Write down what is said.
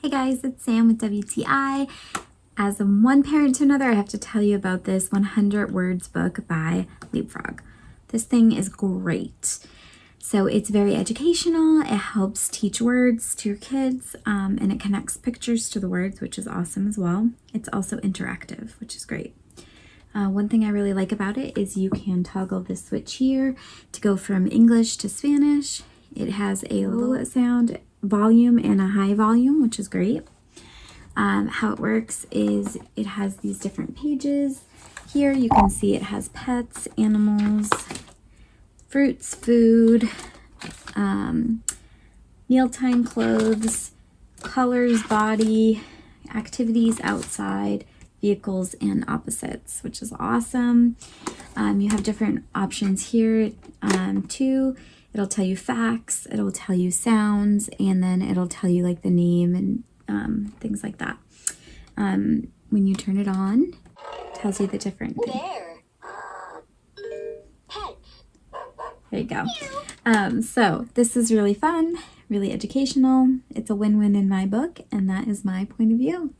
Hey guys, it's Sam with WTI. As one parent to another, I have to tell you about this 100 words book by LeapFrog. This thing is great. So it's very educational. It helps teach words to your kids, and it connects pictures to the words, which is awesome as well. It's also interactive, which is great. One thing I really like about it is you can toggle this switch here to go from English to Spanish. It has a low sound volume and a high volume, which is great. How it works is it has these different pages. Here you can see it has pets, animals, fruits, food, mealtime clothes, colors, body, activities outside, vehicles, and opposites, which is awesome. You have different options here too. It'll tell you facts, it'll tell you sounds, and then it'll tell you like the name and things like that. When you turn it on, it tells you the different things. There you go. So this is really fun, really educational. It's a win-win in my book, and that is my point of view.